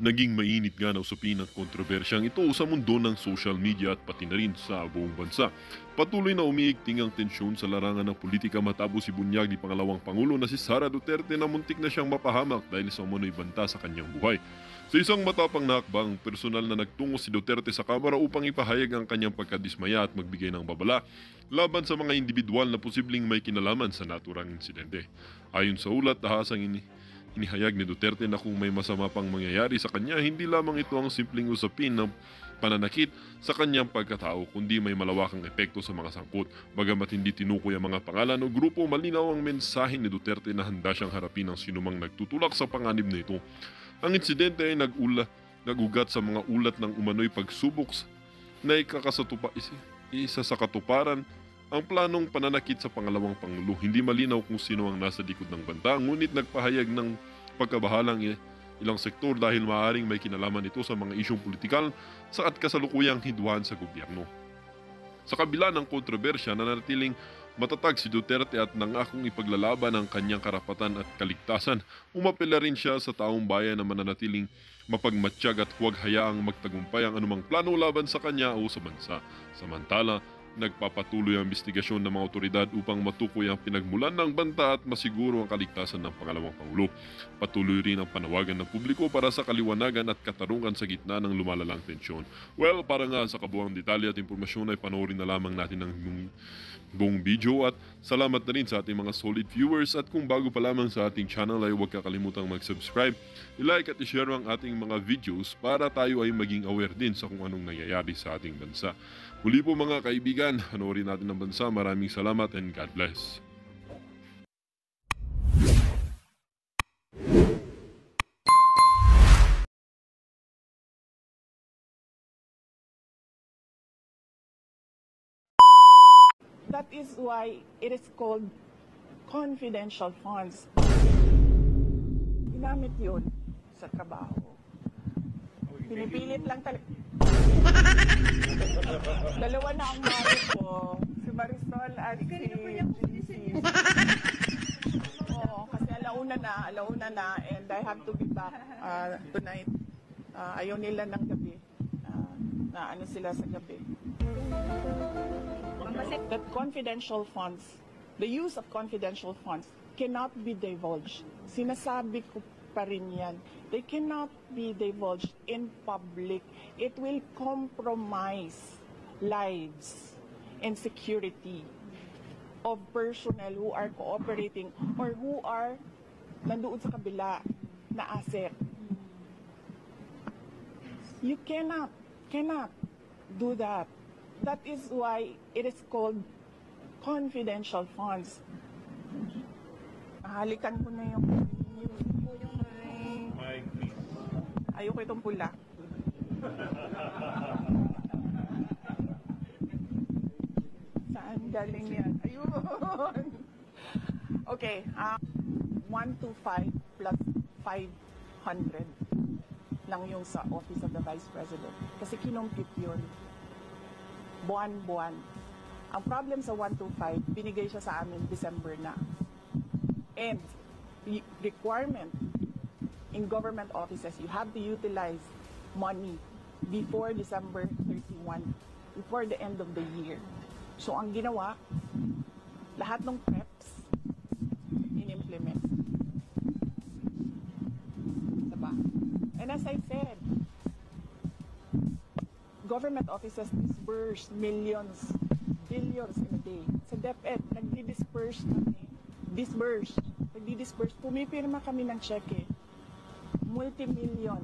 Naging mainit nga na usapin at kontrobersyang ito sa mundo ng social media at pati na rin sa buong bansa. Patuloy na umiigting ang tensyon sa larangan ng politika matapos ibunyag ni pangalawang Pangulo na si Sara Duterte na muntik na siyang mapahamak dahil sa umano'y banta sa kanyang buhay. Sa isang matapang na hakbang, personal na nagtungo si Duterte sa Kamara upang ipahayag ang kanyang pagkadismaya at magbigay ng babala laban sa mga individual na posibleng may kinalaman sa naturang insidente. Ayon sa ulat, tahasang inihayag ni Duterte na kung may masama pang mangyayari sa kanya, hindi lamang ito ang simpleng usapin ng pananakit sa kanyang pagkatao, kundi may malawakang epekto sa mga sangkot. Bagamat hindi tinukoy ang mga pangalan o grupo, malinaw ang mensahe ni Duterte na handa siyang harapin ang sinumang nagtutulak sa panganib na ito. Ang insidente ay nagugat sa mga ulat ng umano'y pagsubok na isa sa katuparan ang planong pananakit sa pangalawang Pangulo. Hindi malinaw kung sino ang nasa likod ng banta, ngunit nagpahayag ng pagkabahalang ilang sektor dahil maaaring may kinalaman ito sa mga isyong politikal sa at kasalukuyang hidwaan sa gobyerno. Sa kabila ng kontrobersya, nanatiling matatag si Duterte at nangakong ipaglalaban ang kanyang karapatan at kaligtasan. Umapela rin siya sa taong bayan na mananatiling mapagmatsyag at huwag hayaang magtagumpay ang anumang plano laban sa kanya o sa bansa. Samantala, nagpapatuloy ang investigasyon ng mga otoridad upang matukoy ang pinagmulan ng banta at masiguro ang kaligtasan ng pangalawang Pangulo. Patuloy rin ang panawagan ng publiko para sa kaliwanagan at katarungan sa gitna ng lumalalang tensyon. Well, para nga sa kabuuang detalye at impormasyon ay panoorin na lamang natin ang buong video at salamat na rin sa ating mga solid viewers at kung bago pa lamang sa ating channel ay huwag kakalimutang mag-subscribe, i-like at i-share ang ating mga videos para tayo ay maging aware din sa kung anong nangyayari sa ating bansa. Muli po mga kaibigan, panoorin natin ang bansa. Maraming salamat and God bless. That is why it is called confidential funds. Ginamit yun sa trabaho. Pinipilit lang talaga. Dalawa na ang mari ko. Si Marisol at si GC. Oo, kasi alauna na, and I have to be back tonight. Ayaw nila ng gabi. Na ano sila sa gabi. That confidential funds, the use of confidential funds cannot be divulged. Sinasabi ko pa rin yan. They cannot be divulged in public. It will compromise lives and security of personnel who are cooperating or who are nandoon sa kabila na asset. You cannot do that. That is why it is called confidential funds. Halikan ko na yung ayoko itong pula. Saan galing yan? Ayun. Okay. 125 plus 500 lang yung sa Office of the Vice President. Kasi kinumpit yun. Buwan-buwan. Ang problem sa 125, binigay siya sa amin December na. And the requirement in government offices, you have to utilize money before December 31, before the end of the year. So ang ginawa, lahat ng preps in-implement. Diba? And as I said, government offices disburse millions, billions in a day. Sa DepEd, nagdi-disburse kami. Nagdi-disburse. Pumipirma kami ng cheque. Multi-million.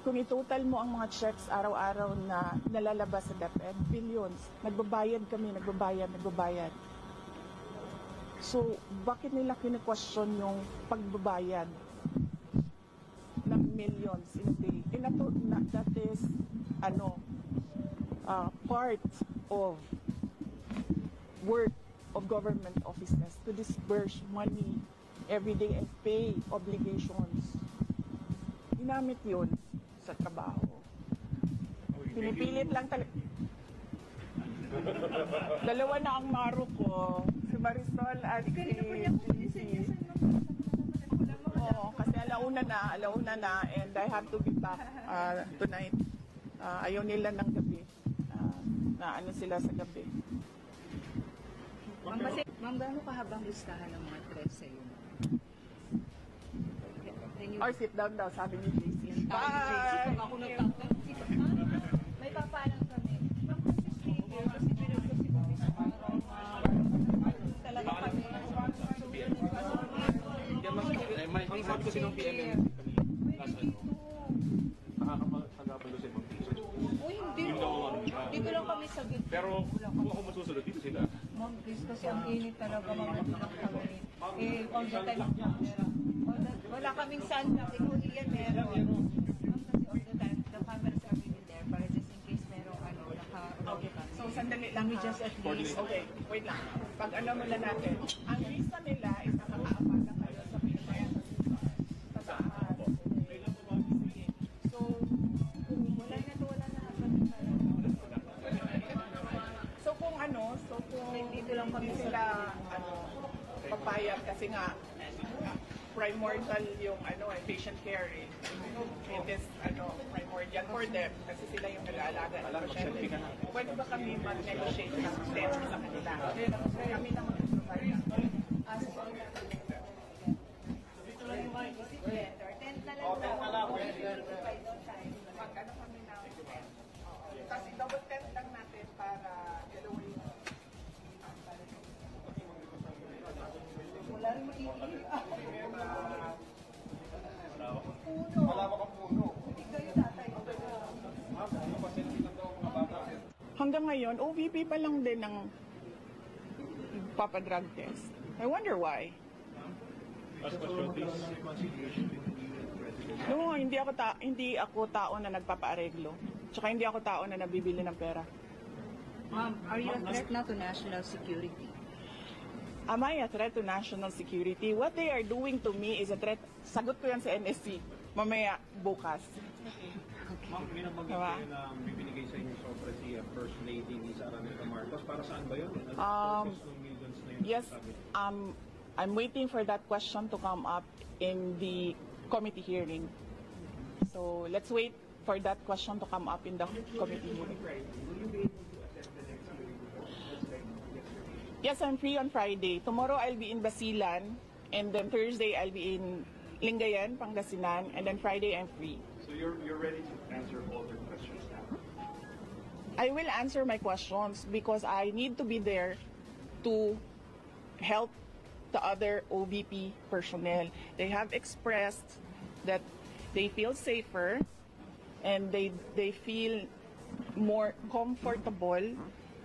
Kung i-total mo ang mga checks araw-araw na nalalabas sa DepEd, billions. Nagbabayad kami, nagbabayad. So, bakit nila kine-question yung pagbabayad ng millions in a day? That is, part of work of government offices to disburse money every day and pay obligations. Ginamit yun sa trabaho. Pinipilit lang talaga. Dalawa na ang maro ko. Si Marisol at si GC. Oo, kasi alauna na, and I have to be back tonight. Ayaw nila ng gabi. Na ano sila sa gabi. Ma'am, gaano kahabang listahan ng mga threats sa iyo? Or sit down daw, sabi ni JC. Bye! Ako may papalang kami. Ma'am, kasi stay here, kasi pinag ko si Komisar talaga kami. May sabi kasi ng PMM nakakapagpagabalo sa ibang pieces. Uy, hindi. Dito lang kami sa gitna. Pero kung ako masusunod, dito sila. Ma'am, please, kasi ang init talaga, mga lang kami. All the time, wala kaming sunblock. Ikaw iyan meron. Ma'am, kasi all the time, the cameras are really there para just in case merong Okay, so sandali lang. Let me just at least. Okay, wait lang. Pag ano muna natin, ang visa nila is nakakaabala kayo sa Pilipinas. Sa taas. Sige. So, wala na. So kung Dito lang kami sila, papayag kasi nga, primordial yung patient care eh. It is primordial for them kasi sila yung nag-aalaga ng pasyente. Pwede ba kami mag-negotiate ng tent sa kanila? Kami lang mag-provide. Tent na lang. Mag-ano kami ng tent. Kasi double tent lang natin para dalawa yung Wala rin maiihi. Hanggang ngayon, OVP pa lang din ng papadrug test. I wonder why. No, hindi ako tao na nagpapaareglo. Tsaka hindi ako tao na nabibili ng pera. Ma'am, are you a threat now to national security? Am I a threat to national security? What they are doing to me is a threat. Sagot ko yan sa NSC. Mamaya, bukas. Ma'am, may nabanggit Diba? kayo na bibinigay sa inyo sobre si First Lady ni Sara Mita Marcos. Para saan ba yun? Millions na yun. Yes, I'm waiting for that question to come up in the committee hearing. So let's wait for that question to come up in the committee hearing. Yes, I'm free on Friday. Tomorrow I'll be in Basilan, and then Thursday I'll be in Lingayen, Pangasinan, and then Friday I'm free. So you're ready to answer all their questions now? I will answer my questions because I need to be there to help the other OVP personnel. They have expressed that they feel safer and they feel more comfortable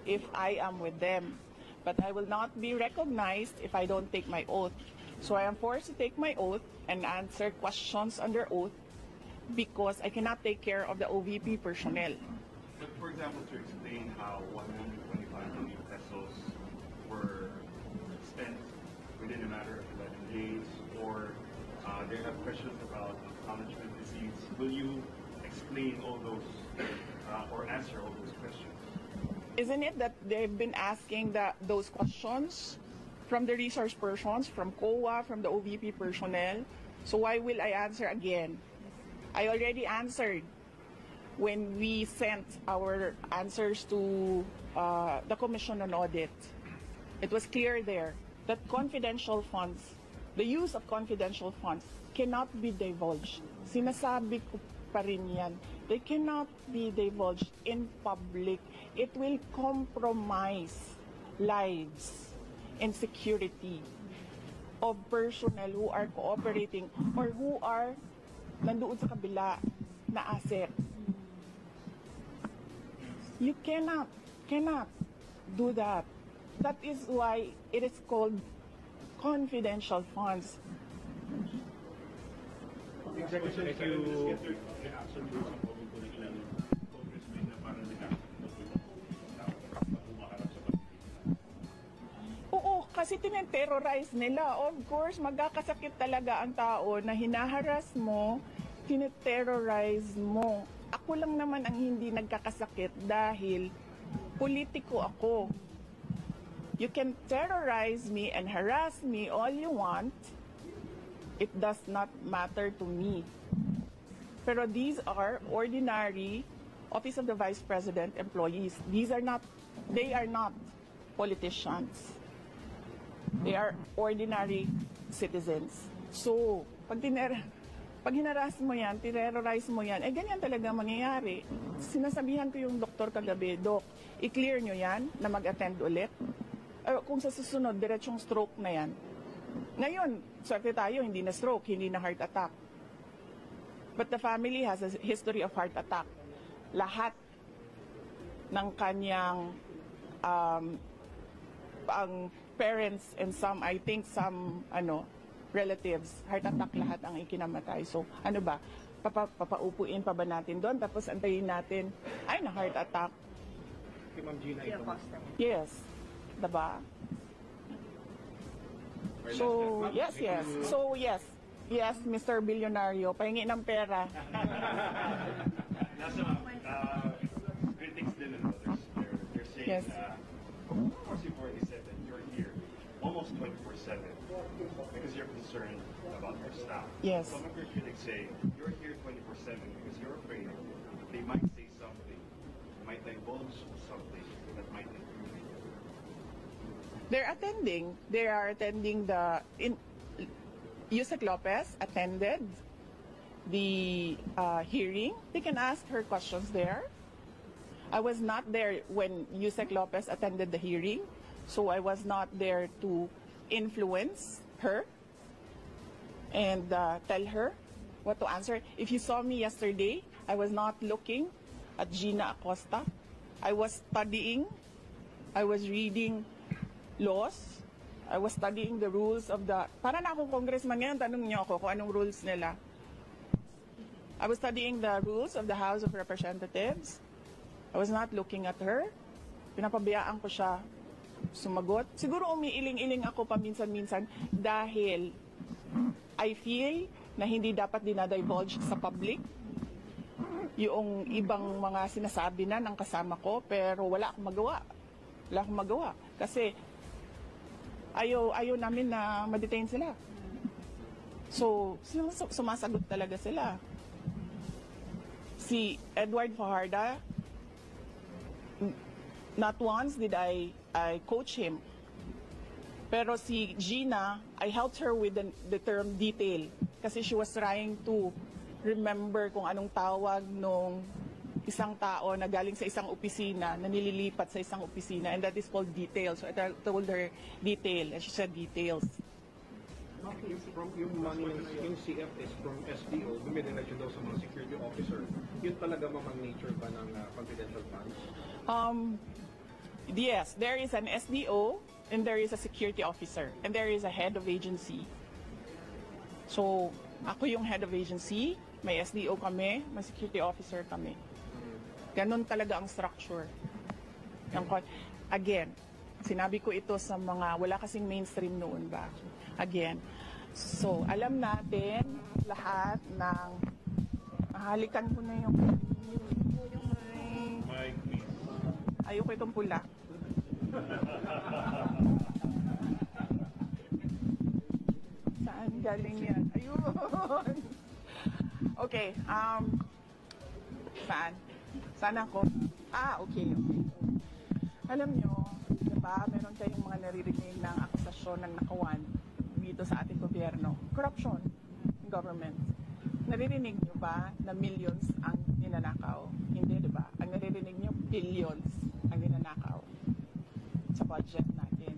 if I am with them. But I will not be recognized if I don't take my oath. So I am forced to take my oath and answer questions under oath because I cannot take care of the OVP personnel. But for example, to explain how 125 million pesos were spent within a matter of 11 days, or they have questions about management disease, will you explain all those or answer all those questions? Isn't it that they've been asking those questions from the resource persons, from COA, from the OVP personnel? So why will I answer again? I already answered when we sent our answers to the Commission on Audit. It was clear there that confidential funds, the use of confidential funds cannot be divulged. Sinasabi ko pa rin yan. They cannot be divulged in public. It will compromise lives and security of personnel who are cooperating or who are nandoon sa kabila na asset. You cannot do that. That is why it is called confidential funds. Executive, if you... Oo, kasi tineterrorize nila. Of course, magkakasakit talaga ang tao na hinaharas mo, tineterrorize mo. Ako lang naman ang hindi nagkakasakit dahil politiko ako. You can terrorize me and harass me all you want, It does not matter to me. Pero these are ordinary Office of the Vice President employees. They are not politicians. They are ordinary citizens. So, pag hinaras mo yan, terrorize mo yan, ganyan talaga mangyayari. Sinasabihan ko yung doktor kagabi, Dok, i-clear nyo yan na mag-attend ulit. Kung sa susunod, diretsong stroke na yan. Ngayon, swerte tayo, hindi na stroke, hindi na heart attack. But the family has a history of heart attack. Lahat ng kanyang ang parents and I think some relatives, heart attack lahat ang ikinamatay. So, ano ba? Papaupuin pa ba natin doon? Tapos antayin natin, na heart attack. Si Ma'am Gina ito. Yes. Diba? So, yes. So, yes. Yes, Mr. Billionario, pahingi ng pera. Nasa critics din and others, they're saying Yes. RC47, you're here almost 24/7 because you're concerned about your staff. Yes. Some of your critics say you're here 24/7 because you're afraid they might say something, might divulge something that might improve you. They are attending Yusek Lopez attended the hearing. They can ask her questions there. I was not there when Yusek Lopez attended the hearing, so I was not there to influence her and tell her what to answer. If you saw me yesterday, I was not looking at Gina Acosta. I was studying. I was reading laws. I was studying the rules of para na akong congressman ngayon, tanong niyo ako kung anong rules nila. I was studying the rules of the House of Representatives. I was not looking at her. Pinapabayaan ko siya sumagot. Siguro umiiling-iling ako paminsan-minsan dahil I feel na hindi dapat dinadivulge sa public yung ibang mga sinasabi na ng kasama ko, pero wala akong magawa. Kasi ayaw namin na ma-detain sila. So, sumasagot talaga sila. Si Edward Fajardo, not once did I coach him. Pero si Gina, I helped her with the term detail. Kasi she was trying to remember kung anong tawag nung isang tao na galing sa isang opisina, na nililipat sa isang opisina, and that is called detail. So I told her detail, and she said details. Yung money, yung CF is from SDO, bumidala siya daw sa mga security officer. Yun talaga mamang nature ba ng confidential funds? Yes, there is an SDO, and there is a security officer, and there is a head of agency. So, ako yung head of agency, may SDO kami, may security officer kami. Ganon talaga ang structure. Again, sinabi ko ito sa mga, wala kasing mainstream noon ba? Again, so alam natin lahat ng, halikan ko na yung Mike, please. ayoko itong pula. Saan galing yan? Ayun! Okay, saan ako? Okay. Alam nyo, diba, meron kayong mga naririnig ng akusasyon ng nakawan dito sa ating gobyerno. Corruption in government. Naririnig nyo ba na millions ang ninanakaw? Hindi, diba? Ang naririnig nyo, billions ang ninanakaw sa budget natin.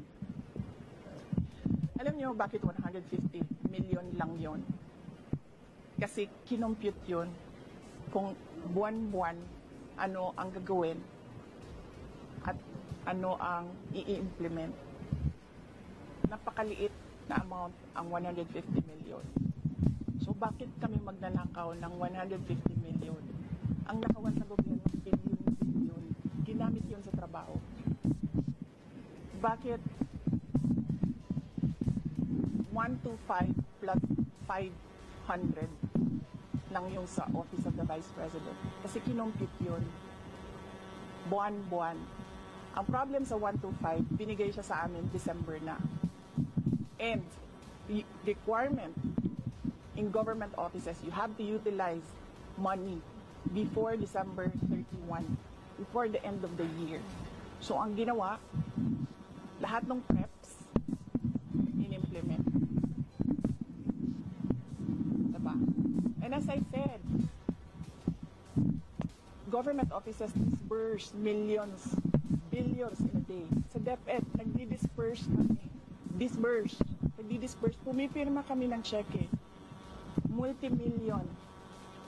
Alam nyo bakit 150 million lang yon? Kasi kinompute yun kung buwan-buwan ano ang gagawin at ano ang i-implement. Napakaliit na amount ang 150 million. So bakit kami magnanakaw ng 150 million? Ang nakawan sa gobyerno, billion. Ginamit yun sa trabaho. Bakit 125 plus 500 lang yung sa Office of the Vice President? Kasi kinompute yun. Buwan-buwan. Ang problem sa 125, binigay siya sa amin December na. And the requirement in government offices, you have to utilize money before December 31, before the end of the year. So ang ginawa, lahat ng preps, in-implement. Diba? And as I said, government offices disperse millions, billions in a day. Sa DepEd, nagdi-disperse kami. Nagdi-disperse. Pumipirma kami ng cheque. Multi-million.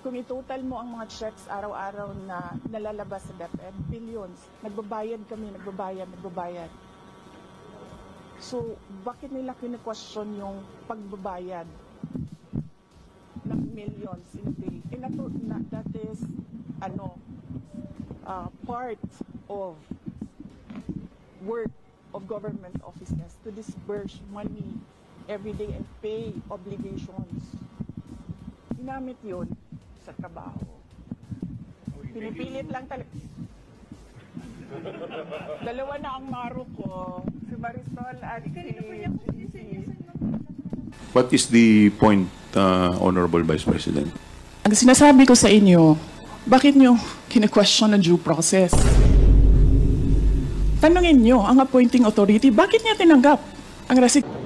Kung i-total mo ang mga checks araw-araw na nalalabas sa DepEd, billions. Nagbabayad kami, nagbabayad. So, bakit nila kine-question yung pagbabayad ng millions in a day? And that is, part of work of government offices to disburse money every day and pay obligations. Ginamit yun sa trabaho. Pinipilit lang talaga. Dalawa na ang maro ko. Si Marisol at si... What is the point, Honorable Vice President? Ang sinasabi ko sa inyo, bakit nyo kine-question ang due process? Tanungin nyo ang appointing authority, bakit niya tinanggap ang resignation?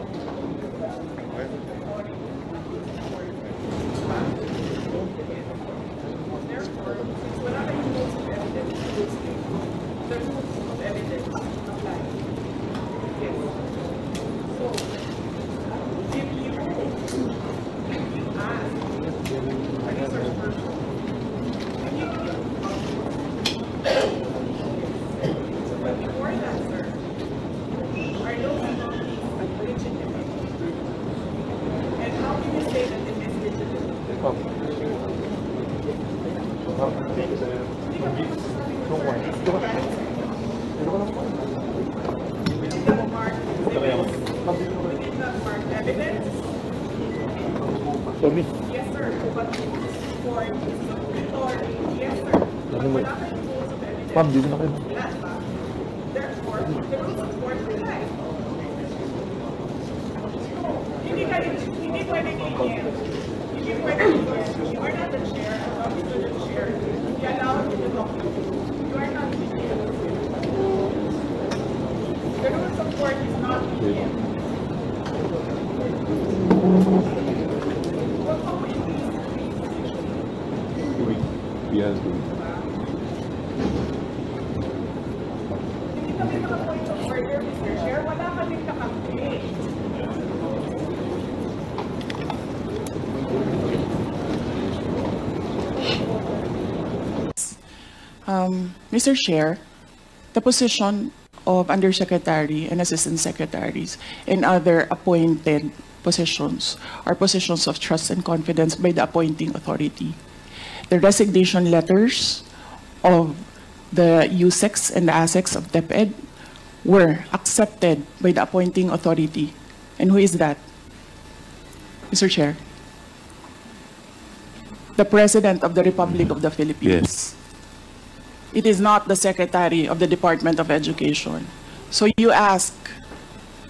Yes, sir. But for supplementary, yes, sir. Wala kayong rules of evidence. Ma'am, dito na kayo. Therefore, the rules of court apply. Hindi pwedeng i-end. You are not the chair. I'm not the chair. You allow me to talk to you. You are not the chair. The rules of court is not the Yes. Hindi kami naka-point of order, Mr. Chair. Wala kaming kakampi. Mr. Chair, the position of Undersecretary and Assistant Secretaries and other appointed positions are positions of trust and confidence by the appointing authority. The resignation letters of the USEX and the ASEX of DepEd were accepted by the appointing authority. And who is that? Mr. Chair? The President of the Republic of the Philippines. Yes. It is not the Secretary of the Department of Education. So you ask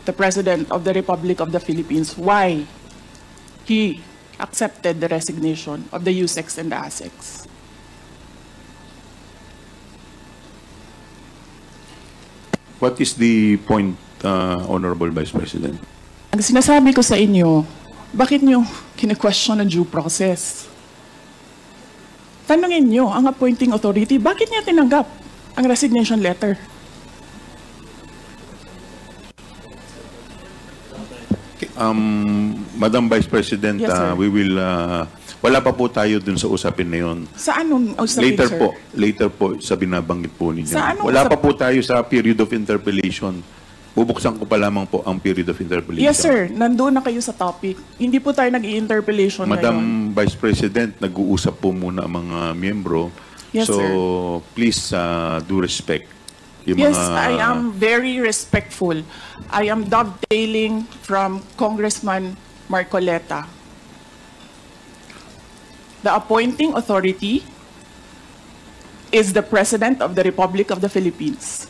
the President of the Republic of the Philippines why he accepted the resignation of the USEX and the ASEX. What is the point, Honorable Vice President? Ang sinasabi ko sa inyo, bakit nyo kine-question ang due process? Tanungin nyo ang appointing authority, bakit niya tinanggap ang resignation letter? Madam Vice President, Yes, sir. we will, wala pa po tayo dun sa usapin na yun. Sa anong usapin, Later sir? later po sa binabanggit po ninyo. Sa anong Wala pa usap- po tayo sa period of interpellation. Bubuksan ko pa lamang po ang period of interpellation. Yes, sir. Nandoon na kayo sa topic. Hindi po tayo nag-i-interpellation ngayon. Madam Vice President, nag-uusap po muna ang mga miyembro. Yes, so, sir. please do respect. Yung Yes, mga, I am very respectful. I am dovetailing from Congressman Marcoleta. The appointing authority is the President of the Republic of the Philippines.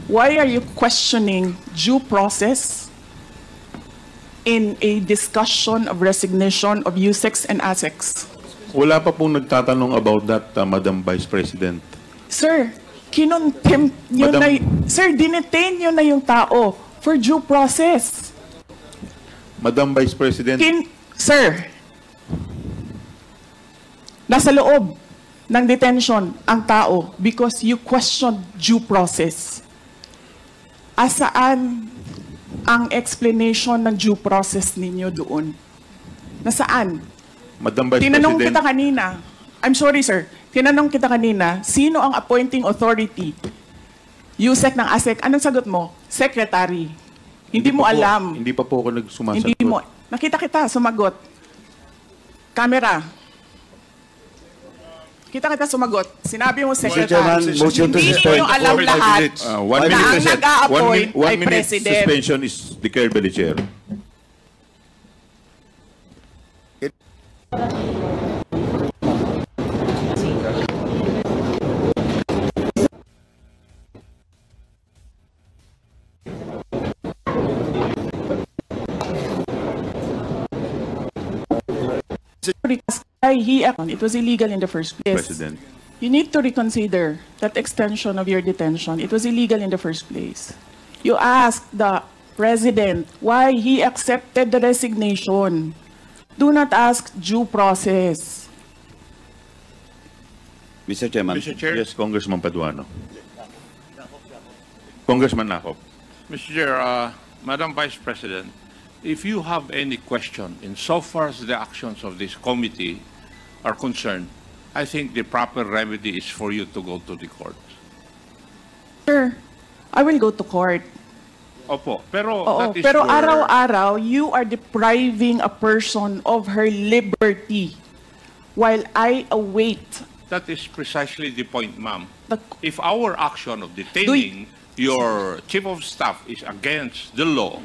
Why are you questioning due process in a discussion of resignation of USEX and ASEX. Wala pa pong nagtatanong about that, Madam Vice President. Sir, kinontempt nyo Madam- Sir, dinetain nyo na yung tao for due process. Madam Vice President, Sir, nasa loob ng detention ang tao because you questioned due process. Asaan ang explanation ng due process ninyo doon? Nasaan? Madam Vice Tinanong President, kita kanina. I'm sorry, sir. Tinanong kita kanina, sino ang appointing authority? USEC ng ASEC. Anong sagot mo? Secretary. Hindi mo pa po- alam. Hindi pa po ako nagsumasagot. Hindi mo. Nakita kita, sumagot. Camera. Kita kita sumagot. Sinabi mo, Secretary. Chairman, motion to Hindi suspend ninyo alam for 5 lahat minutes. 1 na minute, ang President. nag-a-appoint One ay minute President. suspension is declared by the Chair. It was illegal in the first place. President. You need to reconsider that extension of your detention. It was illegal in the first place. You asked the president why he accepted the resignation. Do not ask due process. Mr. Chairman. Mr. Chair, Yes, Congressman Paduano. Congressman Nakop. Mr. Chair, Madam Vice President, if you have any question in so far as the actions of this committee are concerned, I think the proper remedy is for you to go to the court. Sir, I will go to court. Opo, pero Oo, that is pero for... araw-araw, you are depriving a person of her liberty while I await That is precisely the point, ma'am. the... If our action of detaining your chief of staff is against the law,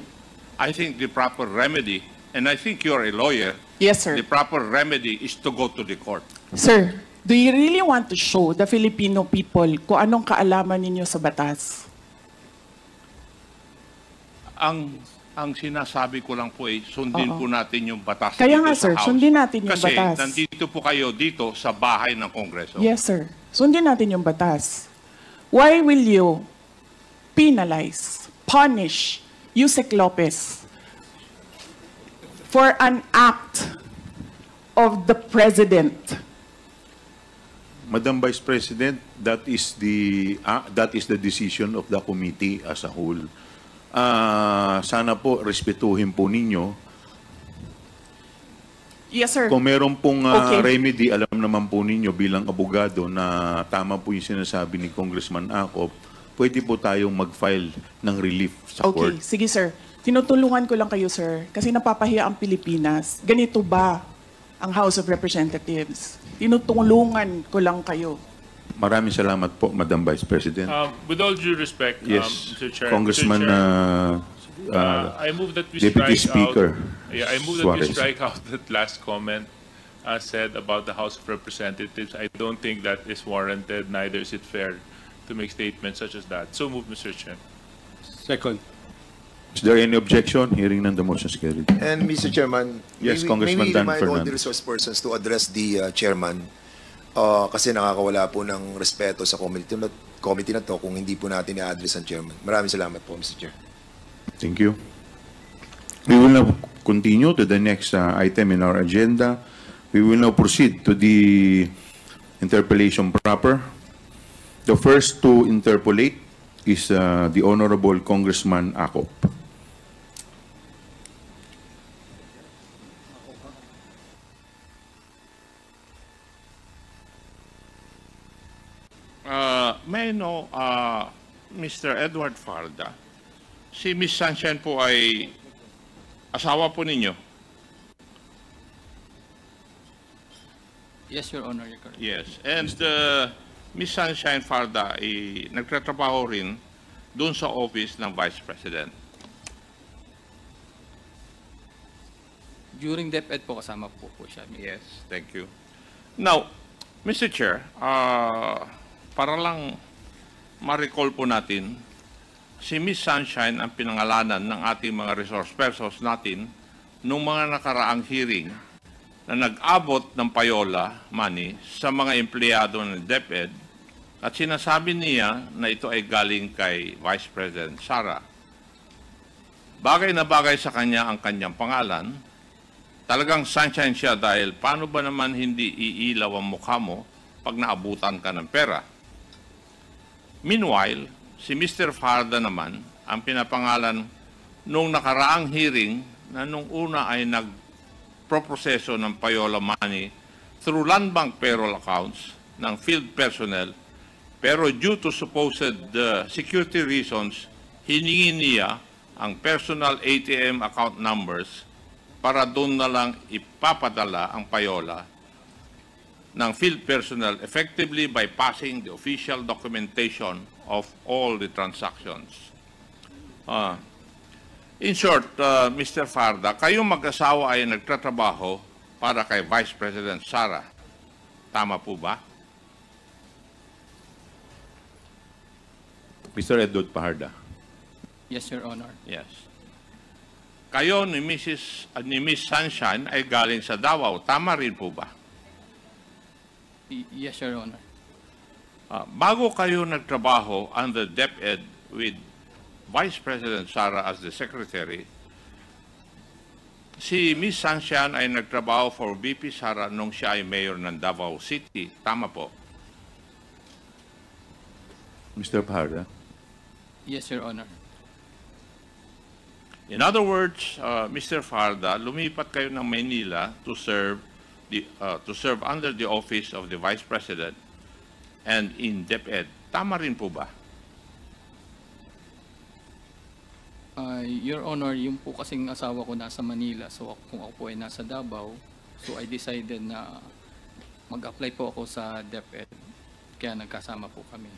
I think the proper remedy, and I think you're a lawyer, Yes, sir. the proper remedy is to go to the court. Sir, do you really want to show the Filipino people kung anong kaalaman ninyo sa batas? Ang sinasabi ko lang po ay sundin Oo. po natin yung batas Kaya dito nga, sa sir, House. sundin natin yung Kasi batas. nandito po kayo dito sa bahay ng Kongreso. Yes, sir. Sundin natin yung batas. Why will you penalize, punish Yusek Lopez for an act of the president? Madam Vice President, that is the decision of the committee as a whole. Sana po respetuhin po ninyo. Yes, sir. Kung meron pong Okay. remedy, alam naman po ninyo bilang abogado na tama po yung sinasabi ni Congressman Acop, pwede po tayong mag-file ng relief sa Okay, court. sige, sir. Tinutulungan ko lang kayo, sir, kasi napapahiya ang Pilipinas. Ganito ba ang House of Representatives? Tinutulungan ko lang kayo. Maraming salamat po, Madam Vice President. With all due respect, Yes, Mr. Chair, Congressman Mr. Chair, I move that we Deputy strike Speaker out. Yeah, I move that we Suarez. strike out that last comment said about the House of Representatives. I don't think that is warranted. Neither is it fair to make statements such as that. So move, Mr. Chair. Second. Is there any objection? Hearing none, the motion is carried. And Mr. Chairman, Yes, may Congressman we Dan remind all the Fernandez. resource persons to address the chairman kasi nakakawala po ng respeto sa committee na to kung hindi po natin i-address ang chairman. Maraming salamat po, Mr. Chair. Thank you. We will now continue to the next item in our agenda. We will now proceed to the interpellation proper. The first to interpolate is the Honorable Congressman Acop. May I know, Mr. Edward Farda, si Miss Sunshine po ay asawa po ninyo? Yes, Your Honor, you're correct. Yes. And Miss Sunshine Farda ay nagtatrabaho rin doon sa office ng Vice President. During DepEd po, kasama po siya. Yes, thank you. Now, Mr. Chair, para lang ma-recall po natin, si Miss Sunshine ang pinangalanan ng ating mga resource persons natin nung mga nakaraang hearing na nag-abot ng payola money sa mga empleyado ng DepEd at sinasabi niya na ito ay galing kay Vice President Sara. Bagay na bagay sa kanya ang kanyang pangalan. Talagang sunshine siya dahil paano ba naman hindi iilaw ang mukha mo pag naabutan ka ng pera? Meanwhile, si Mr. Farda naman ang pinapangalan nung nakaraang hearing na nung una ay nagproproseso ng payola money through land bank payroll accounts ng field personnel, pero due to supposed security reasons, hiningi niya ang personal ATM account numbers para doon na lang ipapadala ang payola ng field personnel, effectively bypassing the official documentation of all the transactions. In short, Mr. Farda, kayong mag-asawa ay nagtatrabaho para kay Vice President Sara. Tama po ba? Mr. Edward Paharda. Yes, Your Honor. Yes. Kayo ni Miss Sunshine ay galing sa Davao. Tama rin po ba? Yes, Your Honor. Bago kayo nagtrabaho under DepEd with Vice President Sara as the Secretary, si Miss Sunshine ay nagtrabaho for VP Sara nung siya ay mayor ng Davao City. Tama po? Mr. Paharda. Yes, Your Honor. In other words, Mr. Farda, lumipat kayo ng Maynila to serve under the office of the Vice President and in DepEd. Tama rin po ba? Your Honor, yung po kasing asawa ko nasa Manila, so kung ako po ay nasa Davao, so I decided na mag-apply po ako sa DepEd, kaya nagkasama po kami.